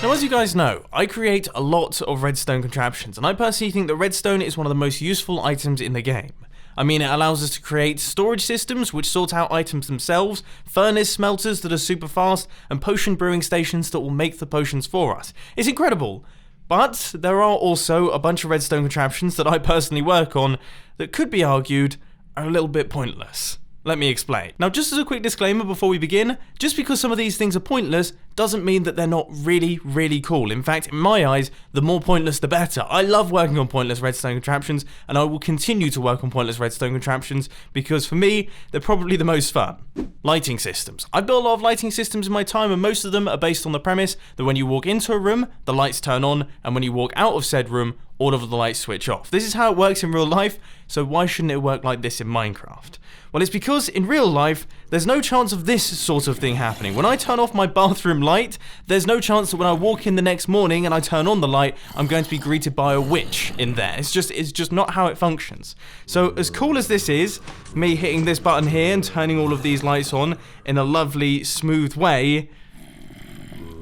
Now, as you guys know, I create a lot of redstone contraptions, and I personally think that redstone is one of the most useful items in the game. I mean, it allows us to create storage systems which sort out items themselves, furnace smelters that are super fast, and potion brewing stations that will make the potions for us. It's incredible. But there are also a bunch of redstone contraptions that I personally work on that could be argued are a little bit pointless. Let me explain. Now, just as a quick disclaimer before we begin, just because some of these things are pointless doesn't mean that they're not really, really cool. In fact, in my eyes, the more pointless the better. I love working on pointless redstone contraptions, and I will continue to work on pointless redstone contraptions because for me, they're probably the most fun. Lighting systems. I've built a lot of lighting systems in my time, and most of them are based on the premise that when you walk into a room, the lights turn on, and when you walk out of said room, all of the lights switch off. This is how it works in real life, so why shouldn't it work like this in Minecraft? Well, it's because in real life, there's no chance of this sort of thing happening. When I turn off my bathroom light, there's no chance that when I walk in the next morning and I turn on the light, I'm going to be greeted by a witch in there. It's just not how it functions. So as cool as this is, me hitting this button here and turning all of these lights on in a lovely, smooth way,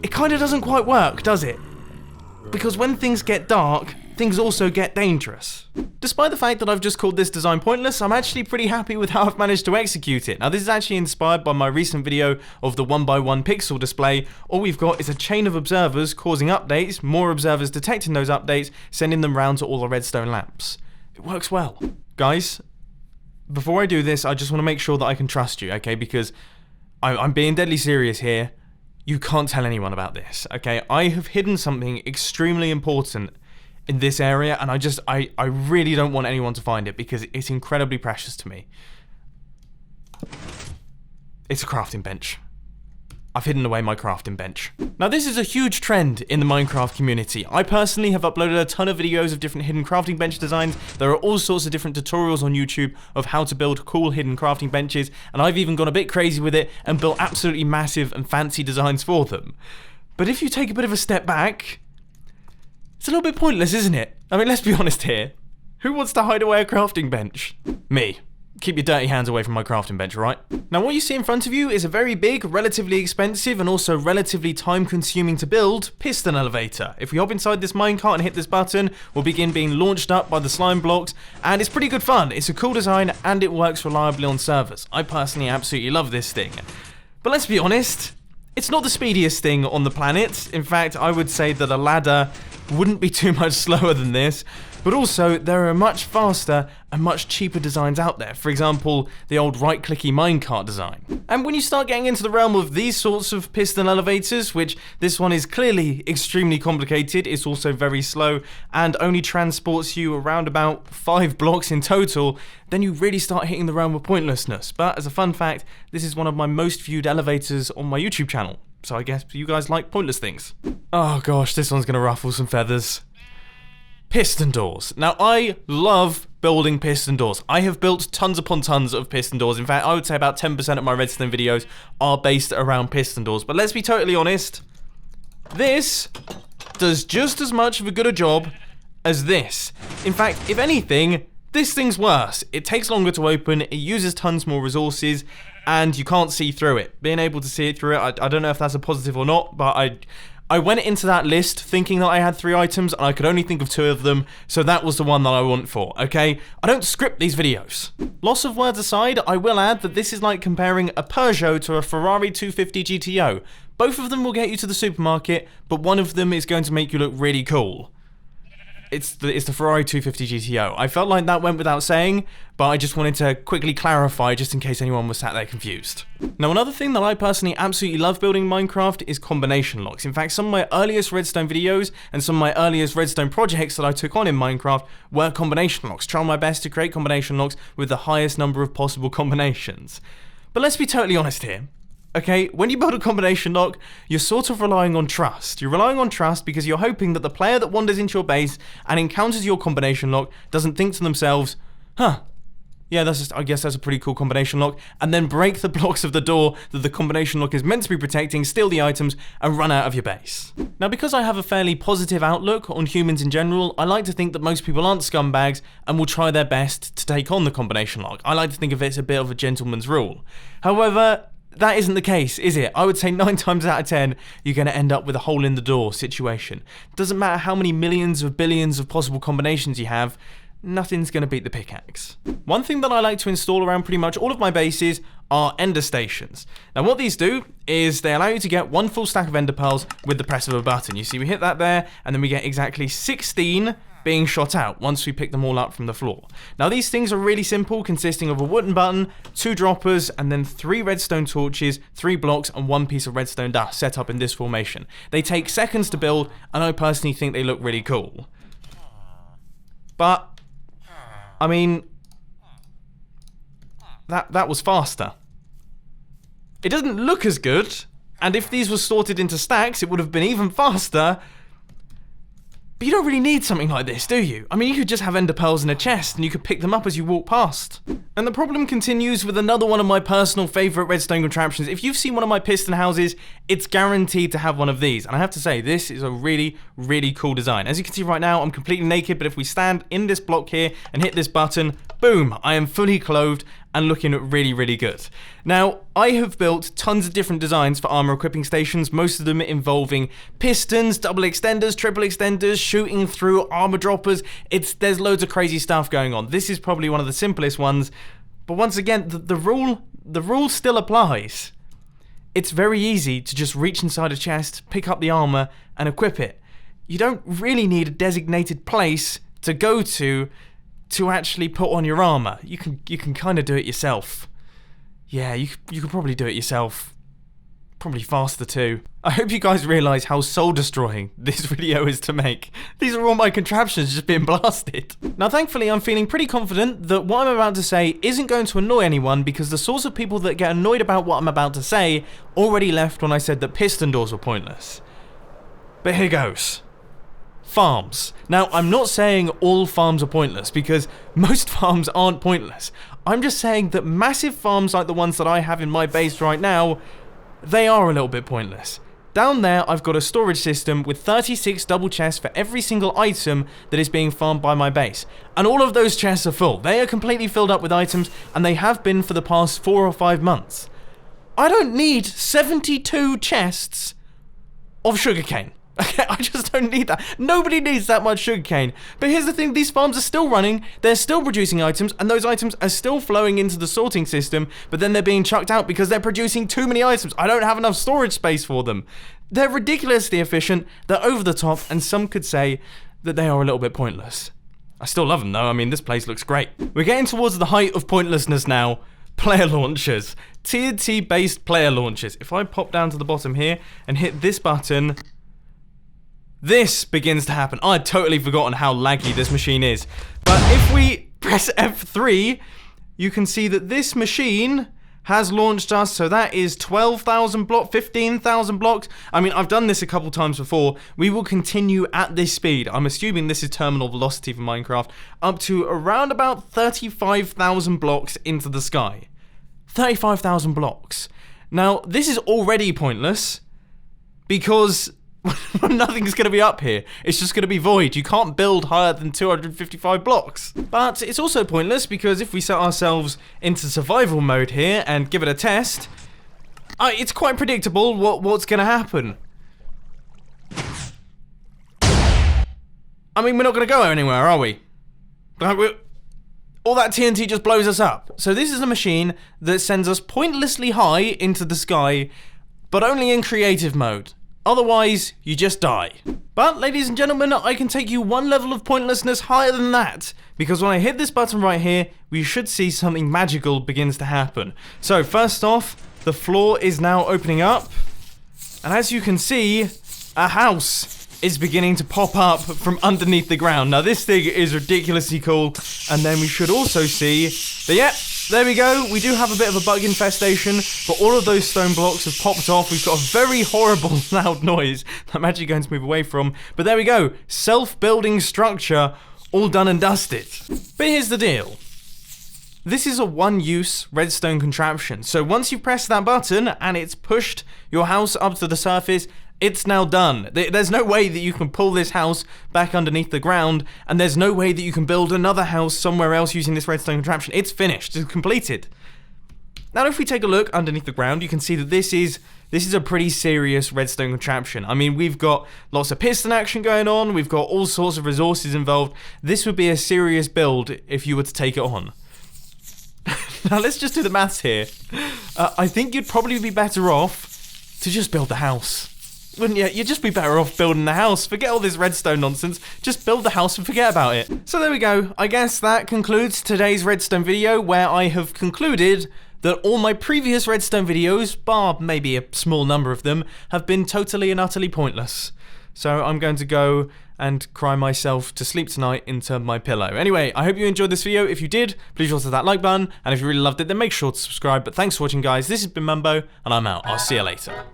it kind of doesn't quite work, does it? Because when things get dark, things also get dangerous. Despite the fact that I've just called this design pointless, I'm actually pretty happy with how I've managed to execute it. Now, this is actually inspired by my recent video of the 1x1 pixel display. All we've got is a chain of observers causing updates, more observers detecting those updates, sending them round to all the redstone lamps. It works well. Guys, before I do this, I just want to make sure that I can trust you, okay? Because I'm being deadly serious here. You can't tell anyone about this, okay? I have hidden something extremely important in this area, and I really don't want anyone to find it because it's incredibly precious to me. It's a crafting bench. I've hidden away my crafting bench. Now, this is a huge trend in the Minecraft community. I personally have uploaded a ton of videos of different hidden crafting bench designs. There are all sorts of different tutorials on YouTube of how to build cool hidden crafting benches, and I've even gone a bit crazy with it and built absolutely massive and fancy designs for them. But if you take a bit of a step back, it's a little bit pointless, isn't it? I mean, let's be honest here. Who wants to hide away a crafting bench? Me. Keep your dirty hands away from my crafting bench, right? Now, what you see in front of you is a very big, relatively expensive, and also relatively time-consuming to build piston elevator. If we hop inside this minecart and hit this button, we'll begin being launched up by the slime blocks, and it's pretty good fun. It's a cool design, and it works reliably on servers. I personally absolutely love this thing. But let's be honest, it's not the speediest thing on the planet. In fact, I would say that a ladder wouldn't be too much slower than this, but also there are much faster and much cheaper designs out there. For example, the old right-clicky minecart design. And when you start getting into the realm of these sorts of piston elevators, which this one is clearly extremely complicated, it's also very slow and only transports you around about 5 blocks in total, then you really start hitting the realm of pointlessness. But as a fun fact, this is one of my most viewed elevators on my YouTube channel. So I guess you guys like pointless things. Oh gosh, this one's gonna ruffle some feathers. Piston doors. Now, I love building piston doors. I have built tons upon tons of piston doors. In fact, I would say about 10% of my redstone videos are based around piston doors. But let's be totally honest, this does just as much of a good a job as this. In fact, if anything, this thing's worse. It takes longer to open, it uses tons more resources, and you can't see through it. Being able to see through it, I don't know if that's a positive or not, but I went into that list thinking that I had 3 items, and I could only think of 2 of them, so that was the one that I went for, okay? I don't script these videos. Loss of words aside, I will add that this is like comparing a Peugeot to a Ferrari 250 GTO. Both of them will get you to the supermarket, but one of them is going to make you look really cool. It's the Ferrari 250 GTO. I felt like that went without saying, but I just wanted to quickly clarify just in case anyone was sat there confused. Now, another thing that I personally absolutely love building in Minecraft is combination locks. In fact, some of my earliest redstone videos and some of my earliest redstone projects that I took on in Minecraft were combination locks, trying my best to create combination locks with the highest number of possible combinations. But let's be totally honest here. Okay, when you build a combination lock, you're sort of relying on trust. You're relying on trust because you're hoping that the player that wanders into your base and encounters your combination lock doesn't think to themselves, huh, yeah, I guess that's a pretty cool combination lock, and then break the blocks of the door that the combination lock is meant to be protecting, steal the items, and run out of your base. Now, because I have a fairly positive outlook on humans in general, I like to think that most people aren't scumbags and will try their best to take on the combination lock. I like to think of it as a bit of a gentleman's rule. However, that isn't the case, is it? I would say 9 times out of 10, you're going to end up with a hole in the door situation. Doesn't matter how many millions of billions of possible combinations you have, nothing's going to beat the pickaxe. One thing that I like to install around pretty much all of my bases are ender stations. Now what these do is they allow you to get 1 full stack of ender pearls with the press of a button. You see we hit that there, and then we get exactly 16 being shot out once we pick them all up from the floor. Now these things are really simple, consisting of a wooden button, 2 droppers, and then 3 redstone torches, 3 blocks, and 1 piece of redstone dust set up in this formation. They take seconds to build, and I personally think they look really cool. But I mean, that was faster. It doesn't look as good, and if these were sorted into stacks, it would have been even faster. But you don't really need something like this, do you? I mean, you could just have ender pearls in a chest, and you could pick them up as you walk past. And the problem continues with another one of my personal favourite redstone contraptions. If you've seen one of my piston houses, it's guaranteed to have one of these. And I have to say, this is a really, really cool design. As you can see right now, I'm completely naked, but if we stand in this block here and hit this button, boom, I am fully clothed and looking really, really good. Now, I have built tons of different designs for armor equipping stations, most of them involving pistons, double extenders, triple extenders, shooting through armor droppers. There's loads of crazy stuff going on. This is probably one of the simplest ones, but once again, the rule still applies. It's very easy to just reach inside a chest, pick up the armor, and equip it. You don't really need a designated place to go to actually put on your armor. You can kind of do it yourself. Yeah, you could probably do it yourself. Probably faster too. I hope you guys realise how soul destroying this video is to make. These are all my contraptions just being blasted. Now thankfully I'm feeling pretty confident that what I'm about to say isn't going to annoy anyone, because the sorts of people that get annoyed about what I'm about to say already left when I said that piston doors were pointless. But here goes. Farms. Now, I'm not saying all farms are pointless, because most farms aren't pointless. I'm just saying that massive farms like the ones that I have in my base right now, they are a little bit pointless. Down there, I've got a storage system with 36 double chests for every single item that is being farmed by my base. And all of those chests are full. They are completely filled up with items, and they have been for the past 4 or 5 months. I don't need 72 chests of sugarcane. Okay, I just don't need that. Nobody needs that much sugarcane. But here's the thing, these farms are still running, they're still producing items, and those items are still flowing into the sorting system, but then they're being chucked out because they're producing too many items. I don't have enough storage space for them. They're ridiculously efficient, they're over the top, and some could say that they are a little bit pointless. I still love them though. I mean, this place looks great. We're getting towards the height of pointlessness now. Player launchers. TNT-based player launchers. If I pop down to the bottom here and hit this button, this begins to happen. I'd totally forgotten how laggy this machine is. But if we press F3, you can see that this machine has launched us. So that is 12,000 blocks, 15,000 blocks. I mean, I've done this a couple times before. We will continue at this speed. I'm assuming this is terminal velocity for Minecraft, up to around about 35,000 blocks into the sky. 35,000 blocks. Now, this is already pointless because nothing's going to be up here. It's just going to be void. You can't build higher than 255 blocks. But it's also pointless because if we set ourselves into survival mode here and give it a test, it's quite predictable what's going to happen. I mean, we're not going to go anywhere, are we? All that TNT just blows us up. So this is a machine that sends us pointlessly high into the sky, but only in creative mode. Otherwise, you just die. But, ladies and gentlemen, I can take you one level of pointlessness higher than that, because when I hit this button right here, we should see something magical begins to happen. So, first off, the floor is now opening up, and as you can see, a house is beginning to pop up from underneath the ground. Now, this thing is ridiculously cool, and then we should also see that, yep, there we go. We do have a bit of a bug infestation, but all of those stone blocks have popped off. We've got a very horrible loud noise that I'm actually going to move away from. But there we go. Self-building structure, all done and dusted. But here's the deal. This is a one-use redstone contraption. So once you press that button and it's pushed your house up to the surface, it's now done. There's no way that you can pull this house back underneath the ground, and there's no way that you can build another house somewhere else using this redstone contraption. It's finished. It's completed. Now, if we take a look underneath the ground, you can see that this is a pretty serious redstone contraption. I mean, we've got lots of piston action going on, we've got all sorts of resources involved. This would be a serious build if you were to take it on. Now, let's just do the maths here. I think you'd probably be better off to just build the house. Wouldn't you? You'd just be better off building the house. Forget all this redstone nonsense. Just build the house and forget about it. So there we go. I guess that concludes today's redstone video, where I have concluded that all my previous redstone videos, bar maybe a small number of them, have been totally and utterly pointless. So I'm going to go and cry myself to sleep tonight into my pillow. Anyway, I hope you enjoyed this video. If you did, please also hit that like button. And if you really loved it, then make sure to subscribe. But thanks for watching, guys. This has been Mumbo, and I'm out. I'll see you later.